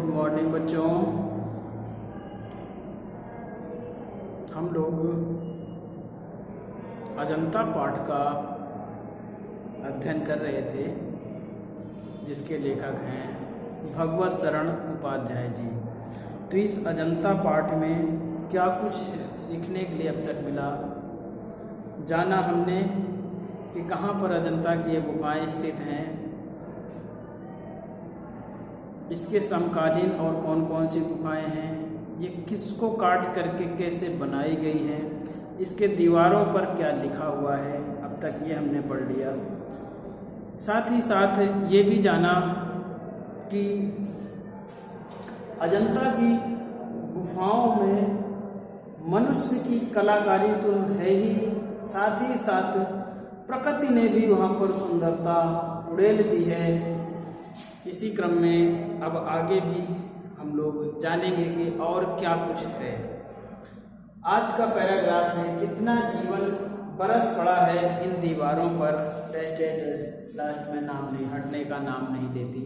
Good morning बच्चों। हम लोग अजंता पाठ का अध्ययन कर रहे थे, जिसके लेखक हैं भगवत शरण उपाध्याय जी। तो इस अजंता पाठ में क्या कुछ सीखने के लिए अब तक मिला, जाना हमने कि कहाँ पर अजंता की ये गुफाएँ स्थित हैं, इसके समकालीन और कौन कौन सी गुफाएं हैं, ये किसको काट करके कैसे बनाई गई हैं, इसके दीवारों पर क्या लिखा हुआ है, अब तक ये हमने पढ़ लिया। साथ ही साथ ये भी जाना कि अजंता की गुफाओं में मनुष्य की कलाकारी तो है ही, साथ ही साथ प्रकृति ने भी वहाँ पर सुंदरता उड़ेल दी है। इसी क्रम में अब आगे भी हम लोग जानेंगे कि और क्या कुछ है। आज का पैराग्राफ है, कितना जीवन बरस पड़ा है इन दीवारों पर, लास्ट में नाम नहीं, हटने का नाम नहीं लेती।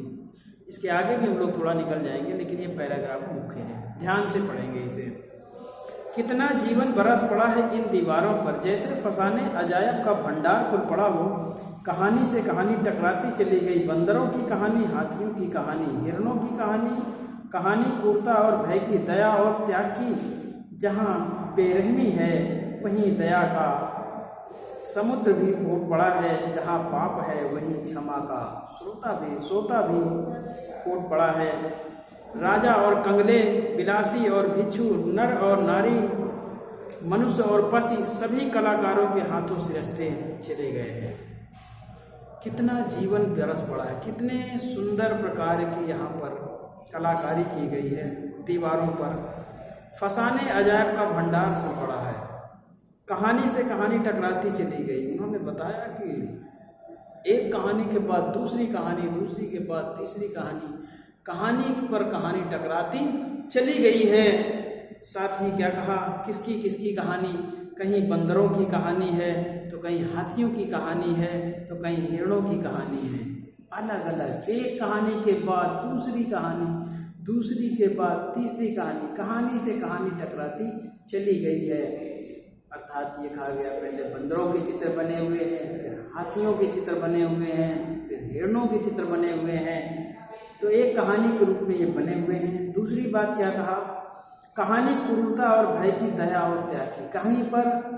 इसके आगे भी हम लोग थोड़ा निकल जाएंगे, लेकिन ये पैराग्राफ मुख्य है, ध्यान से पढ़ेंगे इसे। कितना जीवन बरस पड़ा है इन दीवारों पर, जैसे फसाने अजायब का भंडार खुल पड़ा हो। कहानी से कहानी टकराती चली गई, बंदरों की कहानी, हाथियों की कहानी, हिरणों की कहानी, कहानी क्रूरता और भय की, दया और त्याग की। जहाँ बेरहमी है वहीं दया का समुद्र भी फूट पड़ा है, जहाँ पाप है वहीं क्षमा का सोता भी फूट पड़ा है। राजा और कंगले, विलासी और भिक्षु, नर और नारी, मनुष्य और पशु, सभी कलाकारों के हाथों सिरजते चले गए हैं। कितना जीवन बरस पड़ा है, कितने सुंदर प्रकार की यहाँ पर कलाकारी की गई है दीवारों पर। फसाने अजायब का भंडार खुल पड़ा है, कहानी से कहानी टकराती चली गई। उन्होंने बताया कि एक कहानी के बाद दूसरी कहानी, दूसरी के बाद तीसरी कहानी, कहानी पर कहानी टकराती चली गई है। साथ ही क्या कहा, किसकी किसकी कहानी, कहीं बंदरों की कहानी है तो कहीं हाथियों की कहानी है तो कहीं हिरणों की कहानी है। अलग अलग एक कहानी के बाद दूसरी कहानी, दूसरी के बाद तीसरी कहानी, कहानी से कहानी टकराती चली गई है। अर्थात ये कहा गया, पहले बंदरों के चित्र बने हुए हैं, फिर हाथियों के चित्र बने हुए हैं, फिर हिरणों के चित्र बने हुए हैं। तो एक कहानी के रूप में ये बने हुए हैं। दूसरी बात क्या कहा, कहानी क्रूरता और भय की, दया और त्याग की। कहीं पर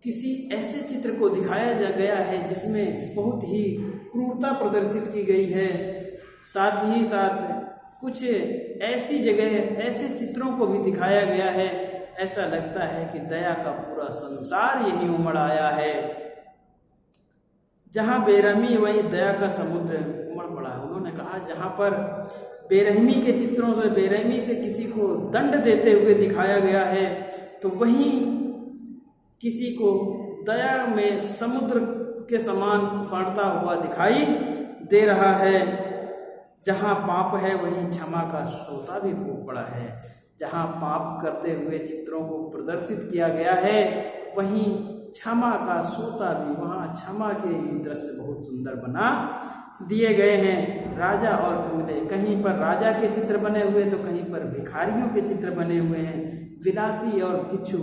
किसी ऐसे चित्र को दिखाया गया है जिसमें बहुत ही क्रूरता प्रदर्शित की गई है। साथ ही साथ कुछ ऐसी जगह, ऐसे चित्रों को भी दिखाया गया है, ऐसा लगता है कि दया का पूरा संसार यही उमड़ आया है। जहाँ बेरहमी वहीं दया का समुद्र उमड़ पड़ा है। उन्होंने कहा, जहाँ पर बेरहमी के चित्रों से, बेरहमी से किसी को दंड देते हुए दिखाया गया है, तो वहीं किसी को दया में समुद्र के समान उफाड़ता हुआ दिखाई दे रहा है। जहाँ पाप है वहीं क्षमा का सोता भी फूट पड़ा है। जहाँ पाप करते हुए चित्रों को प्रदर्शित किया गया है, वहीं क्षमा का सोता भी, वहाँ क्षमा के दृश्य बहुत सुंदर बना दिए गए हैं। राजा और कंगले, कहीं पर राजा के चित्र बने हुए तो कहीं पर भिखारियों के चित्र बने हुए हैं। विलासी और भिक्षु,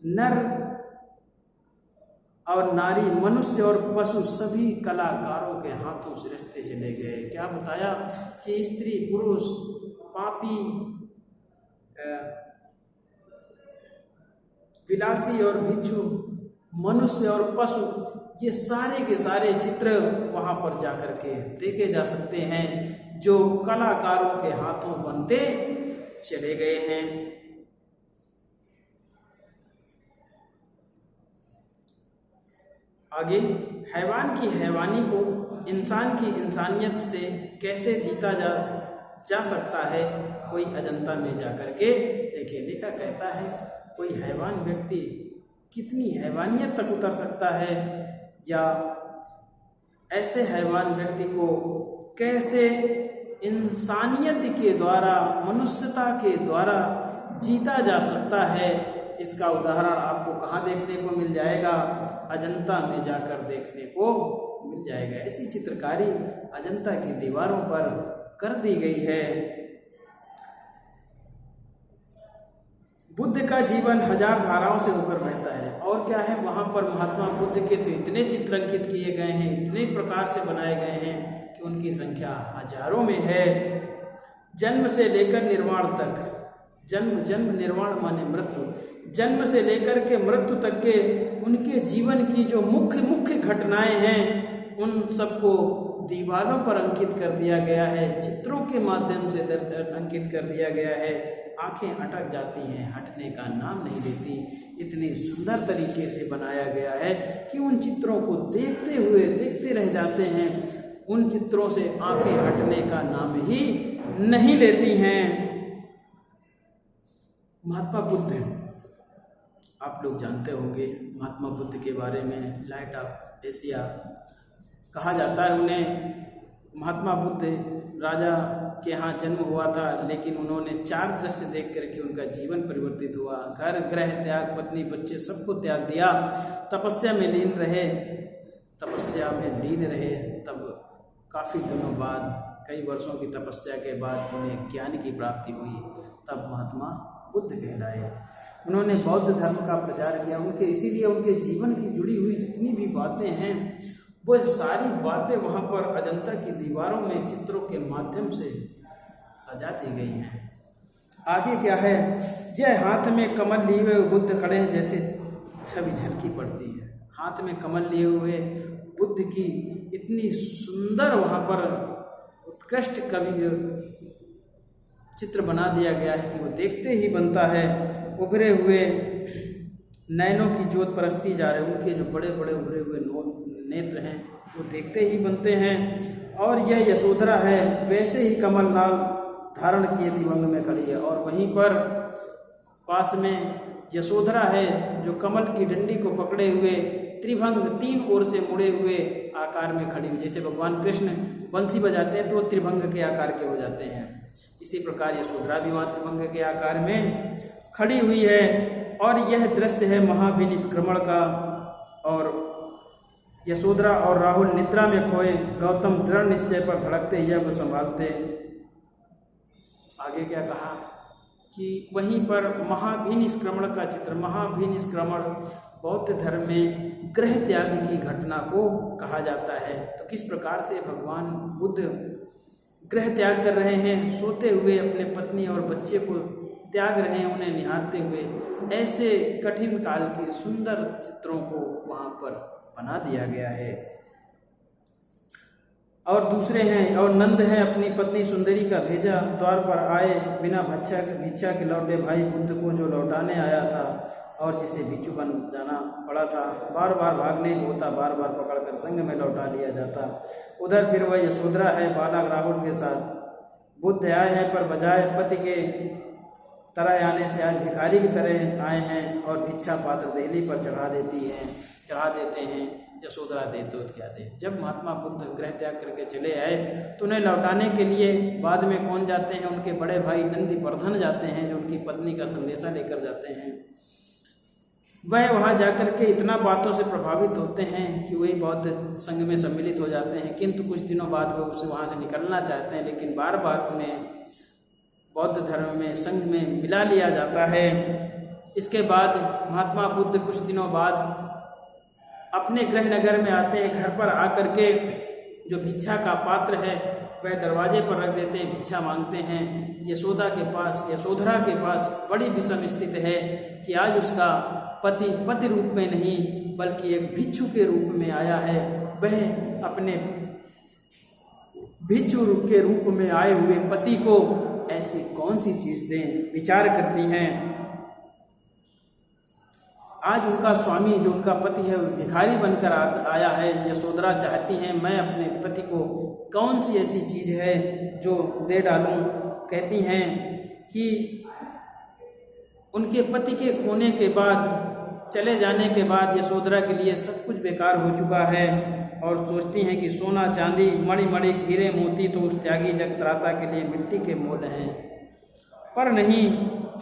नर और नारी, मनुष्य और पशु, सभी कलाकारों के हाथों से रिश्ते चले गए। क्या बताया कि स्त्री, पुरुष, पापी, विलासी और भिक्षु, मनुष्य और पशु, ये सारे के सारे चित्र वहां पर जाकर के देखे जा सकते हैं, जो कलाकारों के हाथों बनते चले गए हैं। आगे, हैवान की हैवानी को इंसान की इंसानियत से कैसे जीता जा सकता है, कोई अजंता में जाकर के देखे। लिखा कहता है, कोई हैवान व्यक्ति कितनी हैवानियत तक उतर सकता है, या ऐसे हैवान व्यक्ति को कैसे इंसानियत के द्वारा, मनुष्यता के द्वारा जीता जा सकता है। इसका उदाहरण आपको कहाँ देखने को मिल जाएगा, अजंता में जाकर देखने को मिल जाएगा। ऐसी चित्रकारी अजंता की दीवारों पर कर दी गई है। बुद्ध का जीवन हजार धाराओं से होकर बहता है। और क्या है, वहाँ पर महात्मा बुद्ध के तो इतने चित्र अंकित किए गए हैं, इतने प्रकार से बनाए गए हैं कि उनकी संख्या हजारों में है। जन्म से लेकर निर्वाण तक, जन्म निर्वाण माने मृत्यु, जन्म से लेकर के मृत्यु तक के उनके जीवन की जो मुख्य घटनाएं हैं उन सबको दीवारों पर अंकित कर दिया गया है, चित्रों के माध्यम से अंकित कर दिया गया है। आंखें अटक जाती हैं, हटने का नाम नहीं लेती। इतनी सुंदर तरीके से बनाया गया है कि उन चित्रों को देखते रह जाते हैं। उन चित्रों से आंखें हटने का नाम ही नहीं लेती हैं। महात्मा बुद्ध, आप लोग जानते होंगे महात्मा बुद्ध के बारे में, लाइट ऑफ एशिया कहा जाता है उन्हें। महात्मा बुद्ध राजा के यहाँ जन्म हुआ था, लेकिन उन्होंने 4 दृश्य देख करके उनका जीवन परिवर्तित हुआ। घर गृह त्याग, पत्नी बच्चे सबको त्याग दिया, तपस्या में लीन रहे। तब काफ़ी दिनों बाद, कई वर्षों की तपस्या के बाद उन्हें ज्ञान की प्राप्ति हुई, तब महात्मा बुद्ध कहलाए। उन्होंने बौद्ध धर्म का प्रचार किया। इसीलिए उनके जीवन की जुड़ी हुई जितनी भी बातें हैं वो सारी बातें वहाँ पर अजंता की दीवारों में चित्रों के माध्यम से सजा दी गई हैं। आगे क्या है, यह हाथ में कमल लिए हुए बुद्ध खड़े हैं जैसे छवि झलकी पड़ती है। हाथ में कमल लिए हुए बुद्ध की इतनी सुंदर वहाँ पर उत्कृष्ट कवि चित्र बना दिया गया है कि वो देखते ही बनता है। उभरे हुए नैनों की जोत परस्ती जा रहे, उनके जो बड़े बड़े उभरे हुए नेत्र हैं वो देखते ही बनते हैं। और यह यशोधरा है, वैसे ही कमल नाल धारण किए त्रिभंग में खड़ी है। और वहीं पर पास में यशोधरा है जो कमल की डंडी को पकड़े हुए त्रिभंग 3 ओर से मुड़े हुए आकार में खड़ी हुई। जैसे भगवान कृष्ण बंसी बजाते हैं तो त्रिभंग के आकार के हो जाते हैं, इसी प्रकार यशोधरा भी वहाँ त्रिभंग के आकार में खड़ी हुई है। और यह दृश्य है महाभिनिष्क्रमण का। और यशोधरा और राहुल निद्रा में खोए, गौतम दृढ़ निश्चय पर धड़कते यज्ञ को संभालते। आगे क्या कहा कि वहीं पर महाभिनिष्क्रमण का चित्र, महाभिनिष्क्रमण बौद्ध धर्म में गृह त्याग की घटना को कहा जाता है। तो किस प्रकार से भगवान बुद्ध गृह त्याग कर रहे हैं, सोते हुए अपने पत्नी और बच्चे को त्याग रहे हैं, उन्हें निहारते हुए। ऐसे कठिन काल के सुंदर चित्रों को वहाँ पर बना दिया गया है। और दूसरे हैं, और नंद हैं अपनी पत्नी सुंदरी का भेजा, द्वार पर आए बिना भिक्षा के लौटे भाई बुद्ध को जो लौटाने आया था और जिसे भिक्षु बन जाना पड़ा था। बार बार भागने होता, बार बार पकड़कर संग में लौटा लिया जाता। उधर फिर वह यशोधरा है बालक राहुल के साथ। बुद्ध आए हैं पर बजाय पति के तरह आने से आज भिखारी की तरह आए हैं और भिक्षा पात्र देहली पर चढ़ा देते हैं। यशोधरा दे तो क्या दे। जब महात्मा बुद्ध गृह त्याग करके चले आए तो उन्हें लौटाने के लिए बाद में कौन जाते हैं, उनके बड़े भाई नंदीवर्धन जाते हैं, जो उनकी पत्नी का संदेशा लेकर जाते हैं। वह वहाँ जाकर के इतना बातों से प्रभावित होते हैं कि वही बौद्ध संघ में सम्मिलित हो जाते हैं। किंतु कुछ दिनों बाद वो उसे वहाँ से निकलना चाहते हैं, लेकिन बार बार उन्हें बौद्ध धर्म में संघ में मिला लिया जाता है। इसके बाद महात्मा बुद्ध कुछ दिनों बाद अपने गृह नगर में आते हैं। घर पर आकर के जो भिक्षा का पात्र है वह दरवाजे पर रख देते हैं, भिक्षा मांगते हैं। यशोधरा के पास बड़ी विषम स्थिति है कि आज उसका पति रूप में नहीं बल्कि एक भिक्षु के रूप में आया है। वह अपने भिक्षु के रूप में आए हुए पति को ऐसी कौन सी चीज दें, विचार करती हैं। आज उनका स्वामी जो उनका पति है वो भिखारी बनकर आया है। यशोधरा चाहती हैं मैं अपने पति को कौन सी ऐसी चीज है जो दे डालूं। कहती हैं कि उनके पति के खोने के बाद, चले जाने के बाद यशोधरा के लिए सब कुछ बेकार हो चुका है और सोचती हैं कि सोना चांदी मणि हीरे मोती तो उस त्यागी जगत्राता के लिए मिट्टी के मोल हैं, पर नहीं,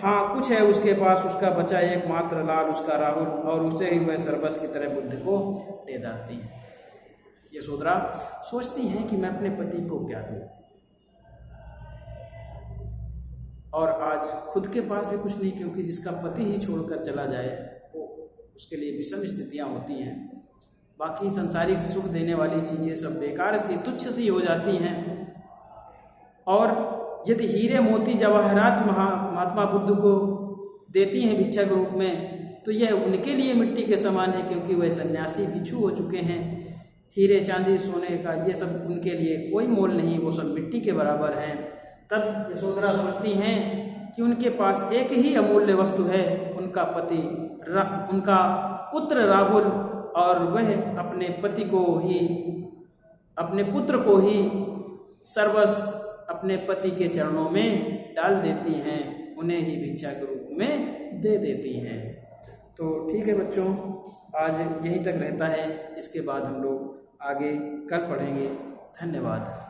हाँ कुछ है उसके पास, उसका बचा एकमात्र लाल उसका राहुल, और उसे ही वह सरबस की तरह बुद्ध को दे डालती है। यशोधरा सोचती हैं कि मैं अपने पति को क्या दूँ। और आज खुद के पास भी कुछ नहीं, क्योंकि जिसका पति ही छोड़कर चला जाए वो उसके लिए विषम स्थितियाँ होती हैं। बाकी संसारिक सुख देने वाली चीज़ें सब बेकार सी तुच्छ सी हो जाती हैं। और यदि हीरे मोती जवाहरात महात्मा बुद्ध को देती हैं भिक्षा के रूप में, तो यह उनके लिए मिट्टी के समान है, क्योंकि वह सन्यासी भिक्षु हो चुके हैं। हीरे चांदी सोने का ये सब उनके लिए कोई मोल नहीं, वो सब मिट्टी के बराबर हैं। तब यशोधरा सोचती हैं कि उनके पास एक ही अमूल्य वस्तु है, उनका पति, उनका पुत्र राहुल, और वह अपने पति को ही, अपने पुत्र को ही सर्वस्व अपने पति के चरणों में डाल देती हैं, उन्हें ही भिक्षा के रूप में दे देती हैं। तो ठीक है बच्चों, आज यहीं तक रहता है, इसके बाद हम लोग आगे कल पढ़ेंगे। धन्यवाद।